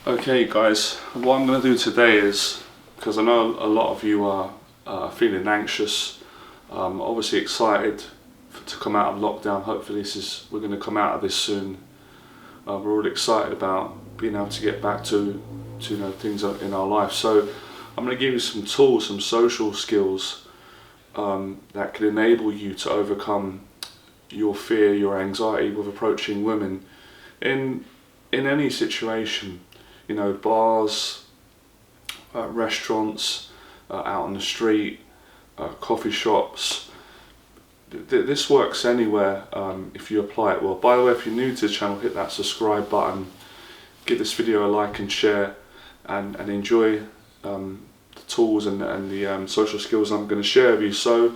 Okay guys, what I'm going to do today is, because I know a lot of you are feeling anxious, obviously excited to come out of lockdown. Hopefully we're going to come out of this soon. We're all excited about being able to get back to things in our life. So I'm going to give you some tools, some social skills that can enable you to overcome your fear, your anxiety with approaching women in any situation. You know, bars, restaurants, out on the street, coffee shops. This works anywhere if you apply it well. By the way, if you're new to the channel, hit that subscribe button, give this video a like and share, and enjoy the tools and the social skills I'm going to share with you. So,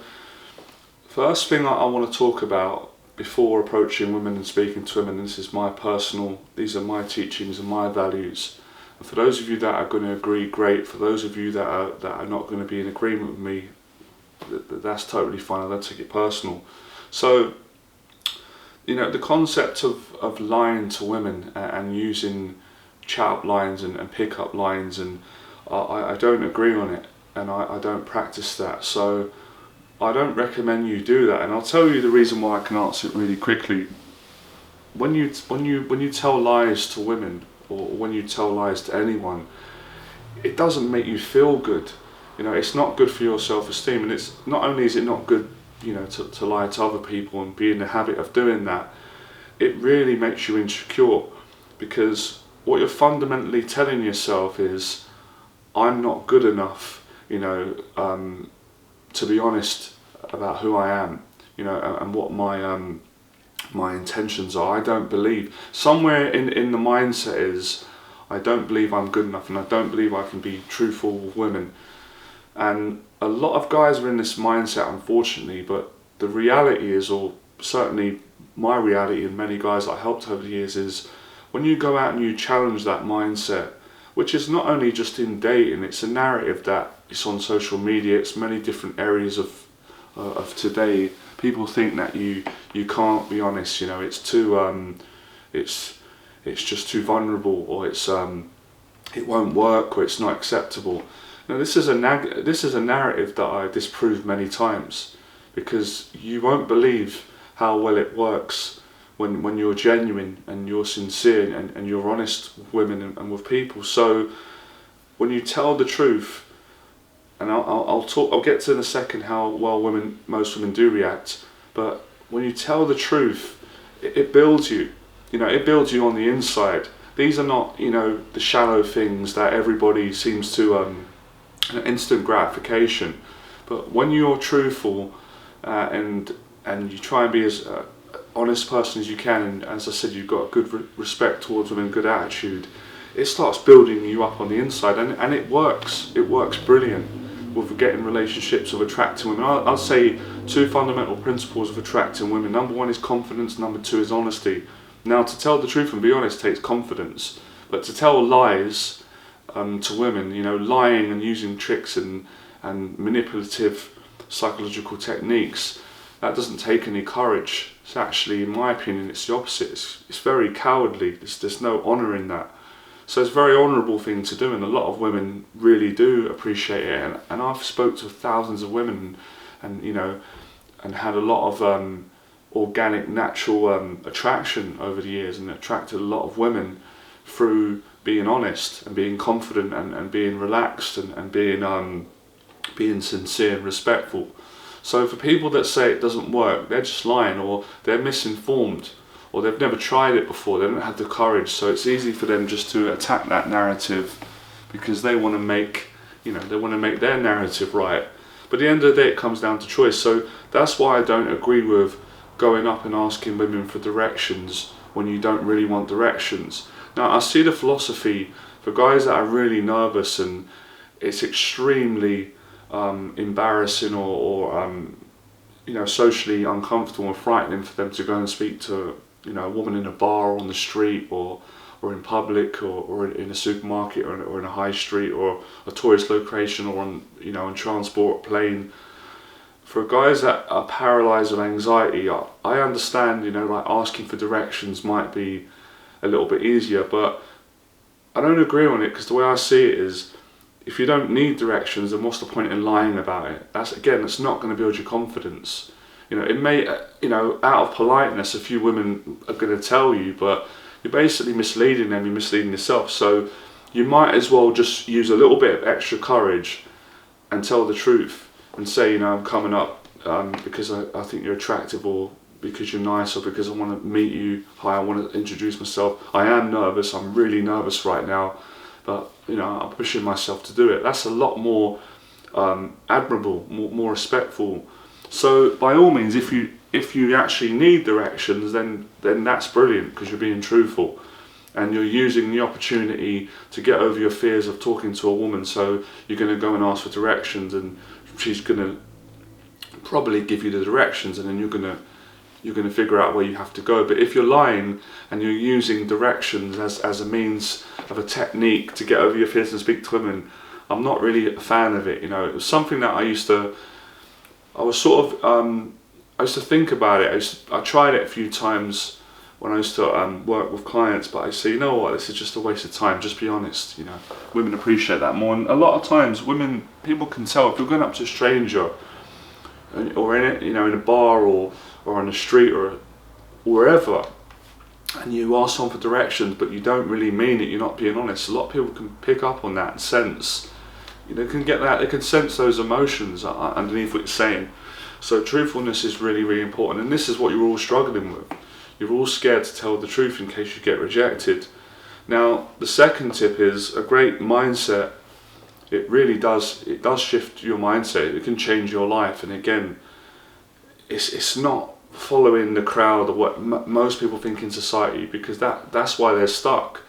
first thing I want to talk about before approaching women and speaking to women, these are my teachings and my values. And for those of you that are going to agree, great. For those of you that are not going to be in agreement with me, that's totally fine. I don't take it personal. So, you know, the concept of lying to women and using chat-up lines and pick-up lines, and I don't agree on it, and I don't practice that. So I don't recommend you do that, and I'll tell you the reason why. I can answer it really quickly. When you tell lies to women, or when you tell lies to anyone, it doesn't make you feel good. You know, it's not good for your self-esteem, and it's not only is it not good, you know, to lie to other people and be in the habit of doing that, it really makes you insecure, because what you're fundamentally telling yourself is, I'm not good enough, you know, to be honest about who I am, you know, and what my intentions are. I don't believe, somewhere in the mindset is, I don't believe I'm good enough, and I don't believe I can be truthful with women. And a lot of guys are in this mindset, unfortunately, but the reality is, or certainly my reality and many guys I helped over the years, is when you go out and you challenge that mindset, which is not only just in dating, it's a narrative that it's on social media, it's many different areas of today. People think that you can't be honest, you know, it's too it's just too vulnerable, or it won't work, or it's not acceptable. Now this is a narrative that I disproved many times, because you won't believe how well it works when you're genuine and you're sincere and you're honest with women and with people. So when you tell the truth, and I'll get to in a second how well most women do react, but when you tell the truth, it builds you. You know, it builds you on the inside. These are not, you know, the shallow things that everybody seems to instant gratification. But when you're truthful and you try and be as honest person as you can, and as I said, you've got a good respect towards women, good attitude, it starts building you up on the inside, and it works. It works brilliant with getting relationships, of attracting women. I'll say two fundamental principles of attracting women. Number one is confidence, number two is honesty. Now, to tell the truth and be honest takes confidence, but to tell lies to women, you know, lying and using tricks and manipulative psychological techniques, that doesn't take any courage. It's actually, in my opinion, it's the opposite. It's very cowardly. There's no honour in that. So it's a very honourable thing to do, and a lot of women really do appreciate it. And I've spoke to thousands of women, and you know, and had a lot of organic, natural attraction over the years, and attracted a lot of women through being honest and being confident and being relaxed and being sincere and respectful. So for people that say it doesn't work, they're just lying, or they're misinformed, or they've never tried it before, they don't have the courage. So it's easy for them just to attack that narrative, because they want to make, you know, they want to make their narrative right. But at the end of the day, it comes down to choice. So that's why I don't agree with going up and asking women for directions when you don't really want directions. Now, I see the philosophy for guys that are really nervous, and it's extremely embarrassing or you know, socially uncomfortable and frightening for them to go and speak to, you know, a woman in a bar or on the street, or in public, or in a supermarket, or in a high street, or a tourist location, or on, you know, on transport, plane. For guys that are paralysed with anxiety, I understand, you know, like asking for directions might be a little bit easier, but I don't agree on it, because the way I see it is, if you don't need directions, then what's the point in lying about it? That's not going to build your confidence. It may, out of politeness, a few women are going to tell you, but you're basically misleading them, you're misleading yourself. So you might as well just use a little bit of extra courage and tell the truth and say, I'm coming up because I think you're attractive, or because you're nice, or because I want to meet you. Hi, I want to introduce myself. I am nervous, I'm really nervous right now, but I'm pushing myself to do it. That's a lot more admirable, more respectful. So by all means, if you actually need directions, then that's brilliant, because you're being truthful and you're using the opportunity to get over your fears of talking to a woman. So you're going to go and ask for directions, and she's going to probably give you the directions, and then you're going to figure out where you have to go. But if you're lying and you're using directions as a means of a technique to get over your fears and speak to women, I'm not really a fan of it. It was something that I used to think about it. I tried it a few times when I used to work with clients, but I say, you know what, this is just a waste of time. Just be honest. Women appreciate that more. And a lot of times, people can tell if you're going up to a stranger, or in a bar or on the street or wherever, and you ask someone for directions, but you don't really mean it. You're not being honest. A lot of people can pick up on that and sense. Can get that. They can sense those emotions underneath what you're saying. So truthfulness is really, really important, and this is what you're all struggling with. You're all scared to tell the truth in case you get rejected. Now, the second tip is a great mindset. It really does. It does shift your mindset. It can change your life. And again, it's not following the crowd or what most people think in society, because that's why they're stuck.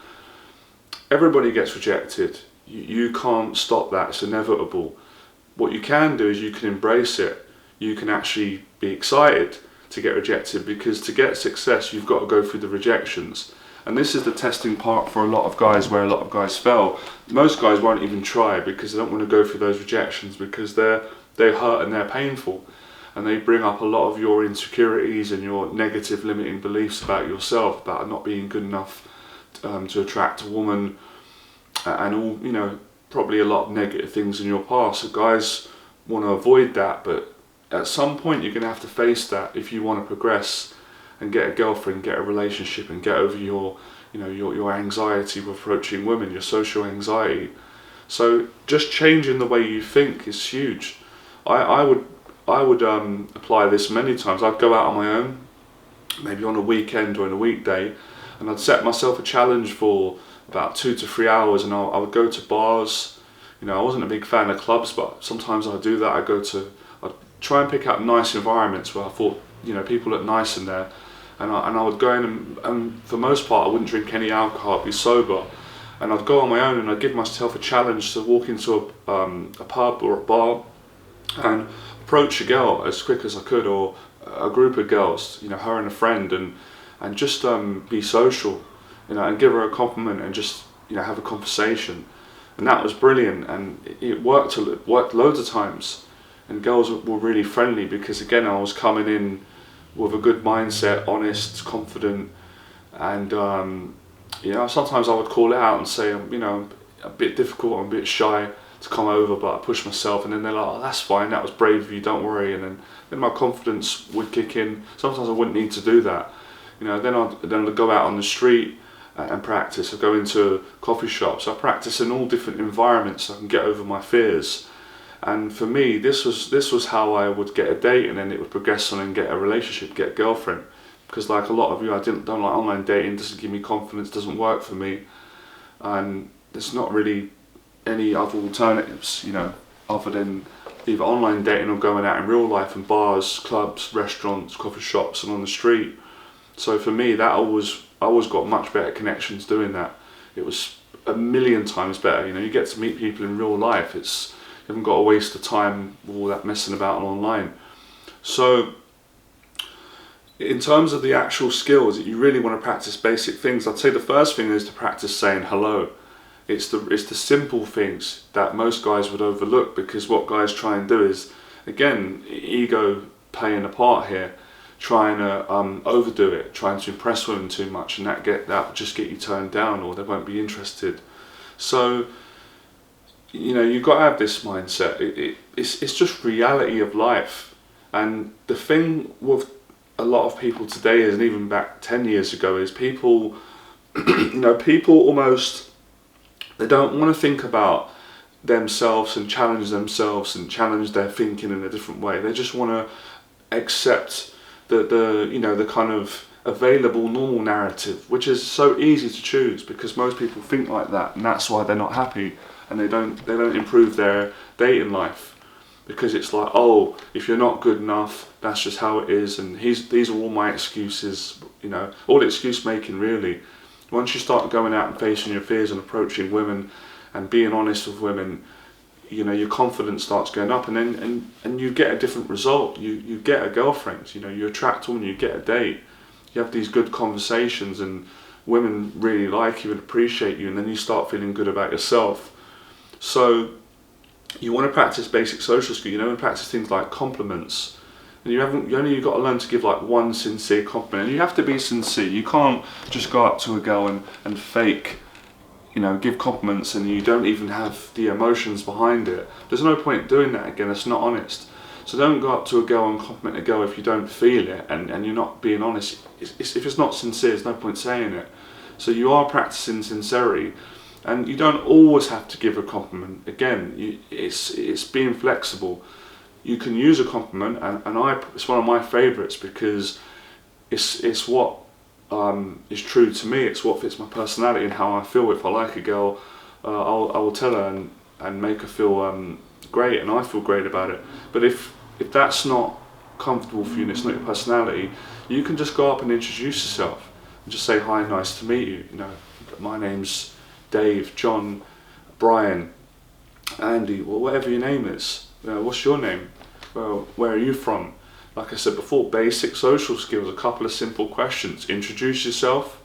Everybody gets rejected. You can't stop that. It's inevitable. What you can do is you can embrace it. You can actually be excited to get rejected, because to get success, you've got to go through the rejections. And this is the testing part for a lot of guys, where a lot of guys fail. Most guys won't even try, because they don't want to go through those rejections, because they hurt and they're painful, and they bring up a lot of your insecurities and your negative limiting beliefs about yourself, about not being good enough to attract a woman, and all, probably a lot of negative things in your past. So guys want to avoid that, but at some point you're going to have to face that if you want to progress and get a girlfriend, get a relationship, and get over your anxiety with approaching women, your social anxiety. So just changing the way you think is huge. I would apply this many times. I'd go out on my own, maybe on a weekend or in a weekday, and I'd set myself a challenge for about 2 to 3 hours, and I would go to bars. I wasn't a big fan of clubs, but sometimes I'd do that. I'd try and pick out nice environments where I thought, people look nice in there. And I would go in, and for the most part I wouldn't drink any alcohol, I'd be sober, and I'd go on my own, and I'd give myself a challenge to walk into a pub or a bar and approach a girl as quick as I could, or a group of girls, her and a friend, and just be social, and give her a compliment, and just have a conversation. And that was brilliant, and it worked loads of times, and girls were really friendly, because again, I was coming in with a good mindset, honest, confident, and sometimes I would call it out and say, I'm a bit difficult, I'm a bit shy to come over, but I push myself, and then they're like, oh, that's fine, that was brave of you, don't worry, and then my confidence would kick in. Sometimes I wouldn't need to do that, then I'd go out on the street and practice. I'd go into coffee shops. I practice in all different environments so I can get over my fears. And for me, this was how I would get a date, and then it would progress on and get a relationship, get a girlfriend. Because like a lot of you, I don't like online dating. Doesn't give me confidence. Doesn't work for me. And there's not really any other alternatives, other than either online dating or going out in real life in bars, clubs, restaurants, coffee shops, and on the street. So for me, I always got much better connections doing that. It was a million times better. You get to meet people in real life. You haven't got to waste the time with all that messing about online. So in terms of the actual skills that you really want to practice, basic things, I'd say the first thing is to practice saying hello. It's the simple things that most guys would overlook, because what guys try and do is, again, ego playing a part here, trying to overdo it, trying to impress women too much, and that just get you turned down, or they won't be interested. So, you've got to have this mindset. It's just reality of life. And the thing with a lot of people today is, and even back 10 years ago, is people, people almost, they don't want to think about themselves and challenge themselves and challenge their thinking in a different way. They just want to accept the kind of available normal narrative, which is so easy to choose because most people think like that, and that's why they're not happy, and they don't improve their dating life, because it's like, oh, if you're not good enough, that's just how it is, and these are all my excuses, all excuse making really. Once you start going out and facing your fears and approaching women and being honest with women, your confidence starts going up, and then and you get a different result. You get a girlfriend, you attract a woman, you get a date, you have these good conversations, and women really like you and appreciate you, and then you start feeling good about yourself. So you want to practice basic social skills, and practice things like compliments. And you only got to learn to give like one sincere compliment, and you have to be sincere. You can't just go up to a girl and fake, give compliments, and you don't even have the emotions behind it. There's no point doing that. Again, it's not honest. So don't go up to a girl and compliment a girl if you don't feel it, and you're not being honest. If it's not sincere, there's no point saying it. So you are practicing sincerity, and you don't always have to give a compliment. Again, it's being flexible. You can use a compliment, and it's one of my favourites because it's what is true to me. It's what fits my personality and how I feel. If I like a girl, I will tell her and make her feel great, and I feel great about it. But if that's not comfortable for you and it's not your personality, you can just go up and introduce yourself and just say, hi, nice to meet you. My name's Dave, John, Brian, Andy, or whatever your name is. What's your name? Well, where are you from? Like I said before, basic social skills, a couple of simple questions. Introduce yourself,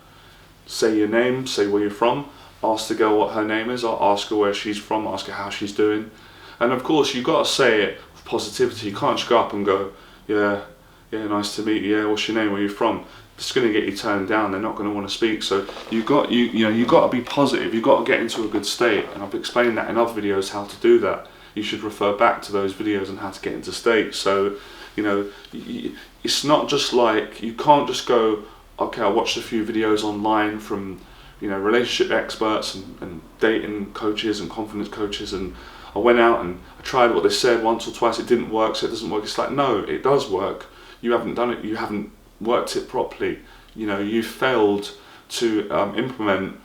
say your name, say where you're from, ask the girl what her name is, or ask her where she's from, ask her how she's doing. And of course, you've got to say it with positivity. You can't just go up and go, yeah, nice to meet you, yeah, what's your name, where are you from? It's going to get you turned down. They're not going to want to speak. So you've got to be positive. You've got to get into a good state, and I've explained that in other videos how to do that. You should refer back to those videos on how to get into state. So it's not just like, you can't just go, okay, I watched a few videos online from relationship experts and dating coaches and confidence coaches, and I went out and I tried what they said once or twice, it didn't work, so it doesn't work. It's like, no, it does work. You haven't done it, you haven't worked it properly. You failed to implement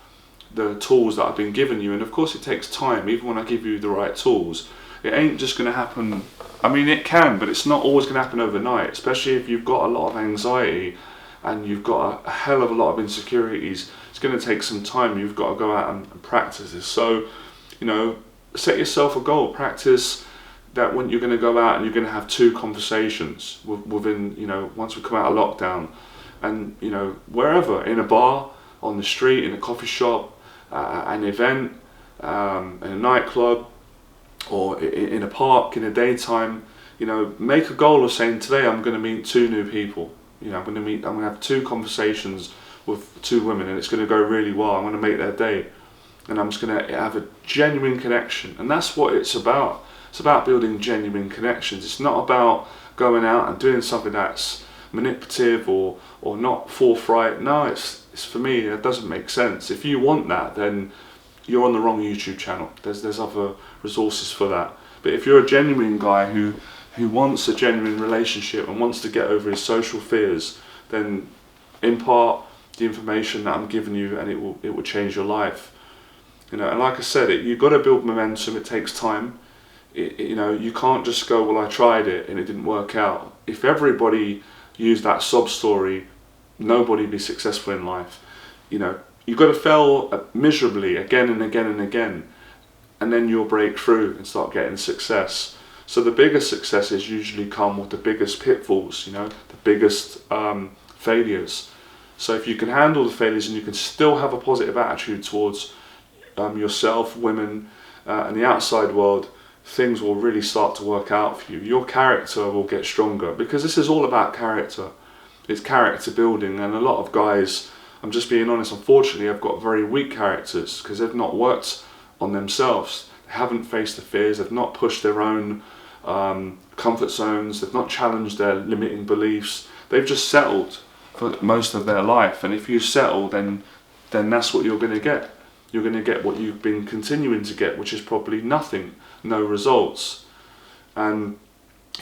the tools that I've been giving you, and of course it takes time. Even when I give you the right tools, it ain't just going to happen. I mean, it can, but it's not always going to happen overnight, especially if you've got a lot of anxiety and you've got a hell of a lot of insecurities. It's going to take some time. You've got to go out and practice this. So, set yourself a goal. Practice that when you're going to go out and you're going to have 2 conversations within, once we come out of lockdown, and, wherever, in a bar, on the street, in a coffee shop, an event, in a nightclub, or in a park in the daytime, make a goal of saying, today I'm going to meet 2 new people. I'm going to have 2 conversations with 2 women, and it's going to go really well. I'm going to make their day, and I'm just going to have a genuine connection. And that's what it's about. It's about building genuine connections. It's not about going out and doing something that's manipulative or not forthright. No, it's for me, it doesn't make sense. If you want that, then you're on the wrong YouTube channel. There's other resources for that. But if you're a genuine guy who wants a genuine relationship and wants to get over his social fears, then impart the information that I'm giving you, and it will change your life. And like I said, you've got to build momentum. It takes time. You can't just go, well, I tried it and it didn't work out. If everybody used that sob story, nobody would be successful in life. You've got to fail miserably again and again and again, and then you'll break through and start getting success. So the biggest successes usually come with the biggest pitfalls, the biggest failures. So if you can handle the failures and you can still have a positive attitude towards yourself, women, and the outside world, things will really start to work out for you. Your character will get stronger, because this is all about character. It's character building, and a lot of guys, I'm just being honest, unfortunately, have got very weak characters because they've not worked on themselves. They haven't faced the fears, they've not pushed their own comfort zones, they've not challenged their limiting beliefs, they've just settled for most of their life. And if you settle, then that's what you're going to get. You're going to get what you've been continuing to get, which is probably nothing, no results. And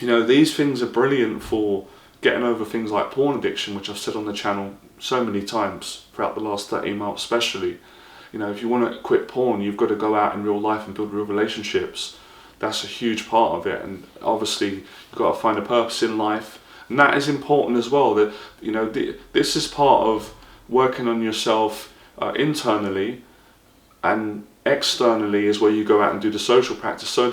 these things are brilliant for getting over things like porn addiction, which I've said on the channel so many times throughout the last 13 months especially. If you want to quit porn, you've got to go out in real life and build real relationships. That's a huge part of it. And obviously you've got to find a purpose in life, and that is important as well. That this is part of working on yourself internally, and externally is where you go out and do the social practice. So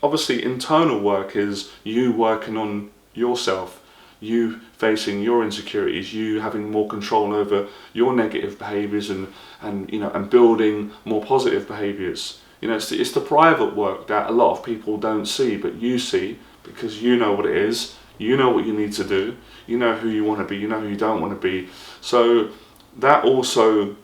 obviously internal work is you working on yourself, you facing your insecurities, you having more control over your negative behaviours and building more positive behaviours. It's the private work that a lot of people don't see, but you see, because you know what it is, you know what you need to do, you know who you want to be, you know who you don't want to be. So that also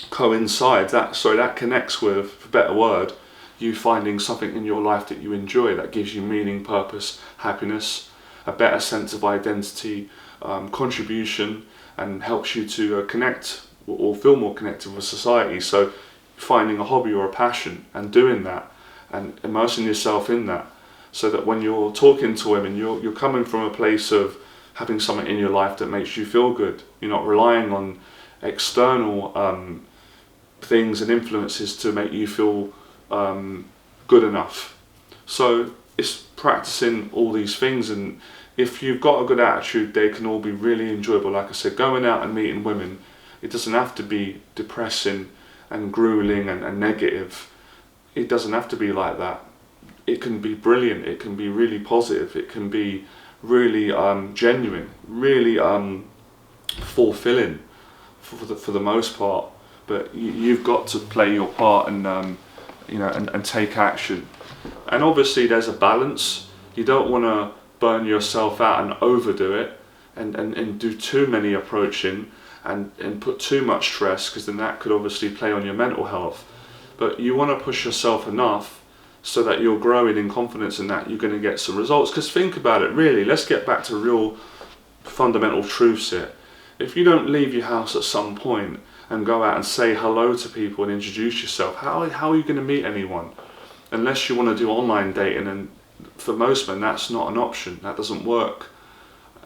coincides, that connects with, for a better word, you finding something in your life that you enjoy, that gives you meaning, purpose, happiness, a better sense of identity, contribution, and helps you to connect or feel more connected with society. So finding a hobby or a passion and doing that and immersing yourself in that, so that when you're talking to women, you're coming from a place of having something in your life that makes you feel good. You're not relying on external things and influences to make you feel good enough. So it's practicing all these things, and if you've got a good attitude, they can all be really enjoyable. Like I said, going out and meeting women, it doesn't have to be depressing and grueling and negative. It doesn't have to be like that. It can be brilliant, it can be really positive, it can be really genuine, really fulfilling for the most part. But you've got to play your part and and take action. And obviously there's a balance. You don't want to burn yourself out and overdo it and do too many approaching and put too much stress, because then that could obviously play on your mental health. But you want to push yourself enough so that you're growing in confidence and that you're going to get some results. Because think about it, really, let's get back to real fundamental truths here. If you don't leave your house at some point and go out and say hello to people and introduce yourself, how are you going to meet anyone? Unless you want to do online dating, and for most men that's not an option, that doesn't work.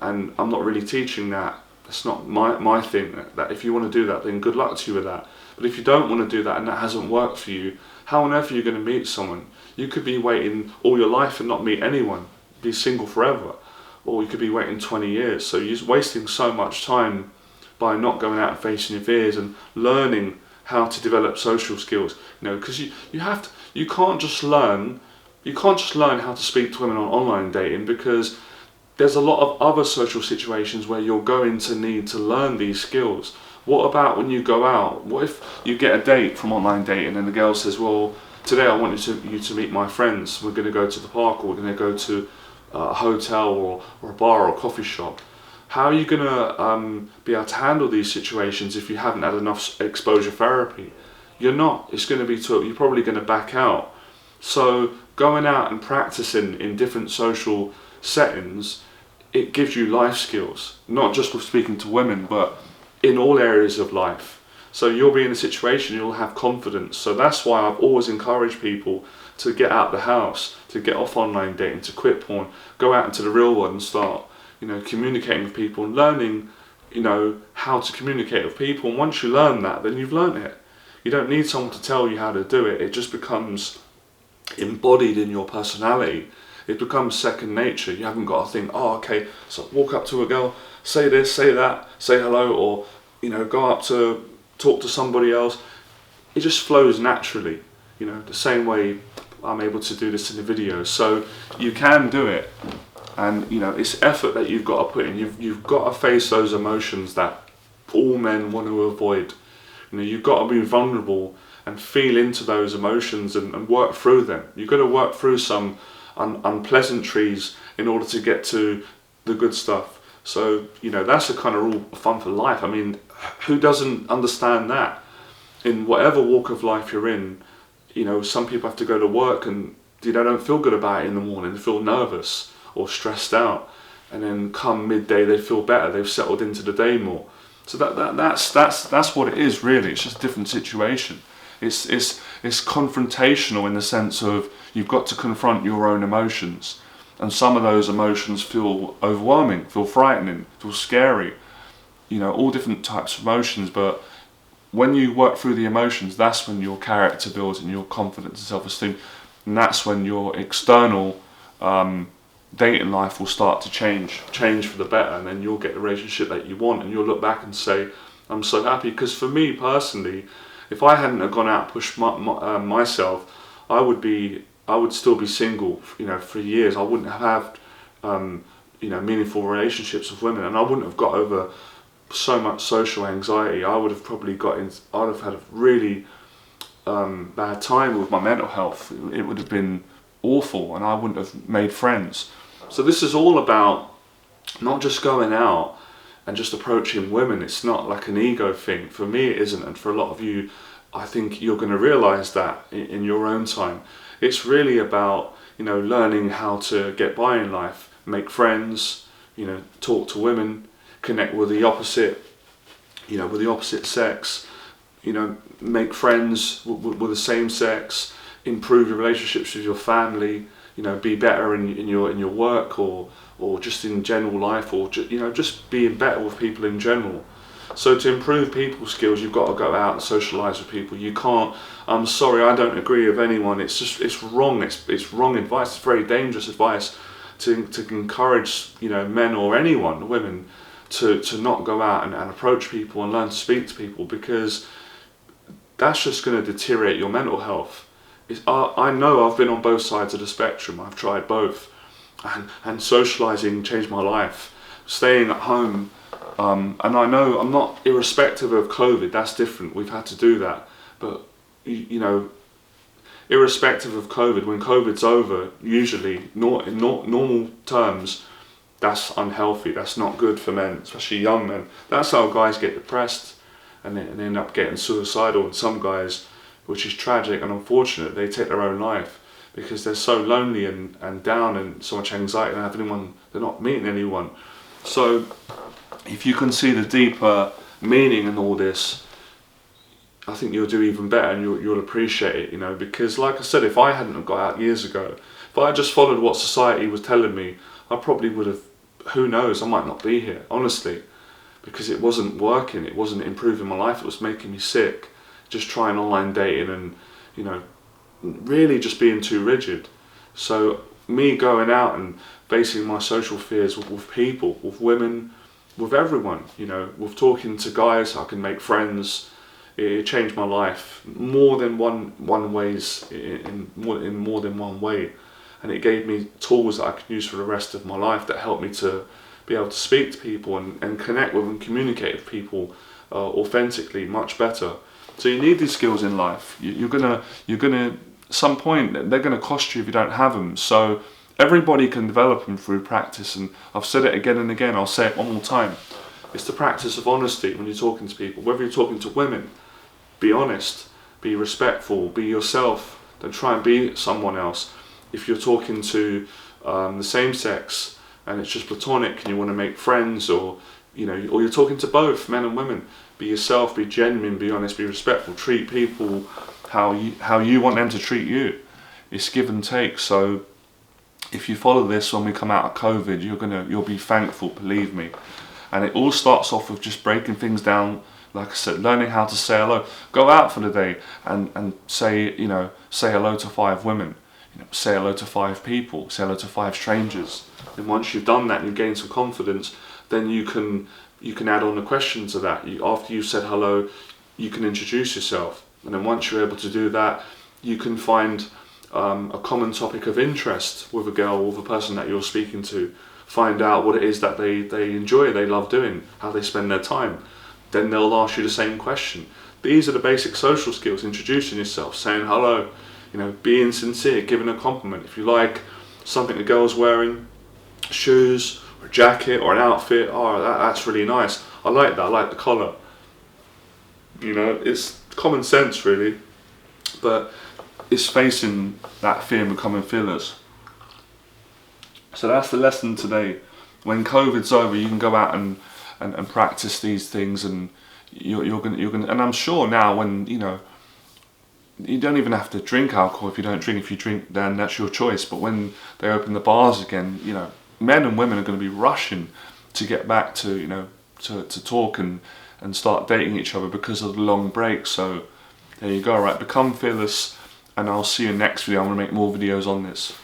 And I'm not really teaching that. That's not my thing, that if you want to do that, then good luck to you with that. But if you don't want to do that and that hasn't worked for you, how on earth are you going to meet someone? You could be waiting all your life and not meet anyone, be single forever. Or you could be waiting 20 years. So you're wasting so much time by not going out and facing your fears and learning how to develop social skills. Because you can't just learn how to speak to women on online dating, because there's a lot of other social situations where you're going to need to learn these skills. What about when you go out? What if you get a date from online dating and the girl says, well, today I want you to meet my friends. We're going to go to the park, or we're going to go to a hotel or a bar or a coffee shop. How are you going to be able to handle these situations if you haven't had enough exposure therapy? You're not. It's going to be you're probably going to back out. So going out and practicing in different social settings, it gives you life skills, not just with speaking to women, but in all areas of life. So you'll be in a situation, you'll have confidence. So that's why I've always encouraged people to get out the house, to get off online dating, to quit porn, go out into the real world and start, communicating with people and learning, how to communicate with people. And once you learn that, then you've learned it. You don't need someone to tell you how to do it. It just becomes embodied in your personality. It becomes second nature. You haven't got to think, oh, okay, so walk up to a girl, say this, say that, say hello, or, go up to talk to somebody else. It just flows naturally, the same way I'm able to do this in the video. So you can do it, and it's effort that you've got to put in. You've got to face those emotions that all men want to avoid. You've got to be vulnerable and feel into those emotions and work through them. You've got to work through some unpleasantries in order to get to the good stuff. So that's a kind of rule of fun for life. I mean, who doesn't understand that? In whatever walk of life you're in, some people have to go to work and they don't feel good about it in the morning. They feel nervous or stressed out, and then come midday they feel better. They've settled into the day more. So that's what it is really. It's just a different situation. It's confrontational in the sense of you've got to confront your own emotions, and some of those emotions feel overwhelming, feel frightening, feel scary. All different types of emotions, but when you work through the emotions, that's when your character builds and your confidence and self-esteem, and that's when your external dating life will start to change for the better, and then you'll get the relationship that you want, and you'll look back and say, I'm so happy. Because for me personally, if I hadn't have gone out and pushed myself, I would still be single, for years. I wouldn't have had, meaningful relationships with women, and I wouldn't have got over so much social anxiety. I would have probably I'd have had a really bad time with my mental health. It would have been awful, and I wouldn't have made friends. So this is all about not just going out and just approaching women. It's not like an ego thing. For me it isn't, and for a lot of you, I think you're going to realise that in your own time. It's really about learning how to get by in life, make friends, talk to women, connect with the opposite sex, make friends with the same sex, improve your relationships with your family, be better in your work or just in general life, or just being better with people in general. So to improve people skills, you've got to go out and socialise with people. You can't. I'm sorry, I don't agree with anyone. It's wrong. It's wrong advice. It's very dangerous advice to encourage men or anyone, women, to not go out and approach people and learn to speak to people, because that's just going to deteriorate your mental health. I know I've been on both sides of the spectrum. I've tried both, and socialising changed my life. Staying at home, and I know I'm not, irrespective of COVID, that's different. We've had to do that, but irrespective of COVID, when COVID's over, usually in normal terms, that's unhealthy. That's not good for men, especially young men. That's how guys get depressed and end up getting suicidal. And some guys, which is tragic and unfortunate, they take their own life because they're so lonely and down and so much anxiety and they're not meeting anyone. So if you can see the deeper meaning in all this, I think you'll do even better, and you'll appreciate it, because like I said, if I hadn't have got out years ago, if I had just followed what society was telling me, I probably would have, who knows, I might not be here, honestly, because it wasn't working, it wasn't improving my life, it was making me sick, just trying online dating and, really just being too rigid. So me going out and facing my social fears with people, with women, with everyone, with talking to guys, I can make friends. It changed my life more than one ways, in more than one way, and it gave me tools that I could use for the rest of my life that helped me to be able to speak to people and connect with and communicate with people authentically much better. So you need these skills in life. You're gonna at some point they're gonna cost you if you don't have them. So everybody can develop them through practice, and I've said it again and again. I'll say it one more time. It's the practice of honesty when you're talking to people, whether you're talking to women. Be honest, be respectful, be yourself. Don't try and be someone else. If you're talking to the same sex and it's just platonic and you want to make friends, or or you're talking to both men and women, be yourself, be genuine, be honest, be respectful. Treat people how you want them to treat you. It's give and take. So if you follow this when we come out of COVID, you'll be thankful, believe me. And it all starts off with just breaking things down. Like I said, learning how to say hello. Go out for the day and say hello to 5 women. Say hello to 5 people. Say hello to 5 strangers. And once you've done that and you gain some confidence, then you can add on a question to that. After you've said hello, you can introduce yourself. And then once you're able to do that, you can find a common topic of interest with a girl or with a person that you're speaking to. Find out what it is that they enjoy, they love doing, how they spend their time. Then they'll ask you the same question. These are the basic social skills: introducing yourself, saying hello, being sincere, giving a compliment. If you like something the girl's wearing, shoes or a jacket or an outfit, that's really nice. I like that, I like the collar. It's common sense really. But is facing that fear and becoming fearless. So that's the lesson today. When COVID's over, you can go out and practice these things, and you're gonna. And I'm sure now, when you don't even have to drink alcohol if you don't drink. If you drink, then that's your choice. But when they open the bars again, men and women are going to be rushing to get back to to talk and start dating each other because of the long break. So there you go. Right, become fearless, and I'll see you next video. I'm gonna make more videos on this.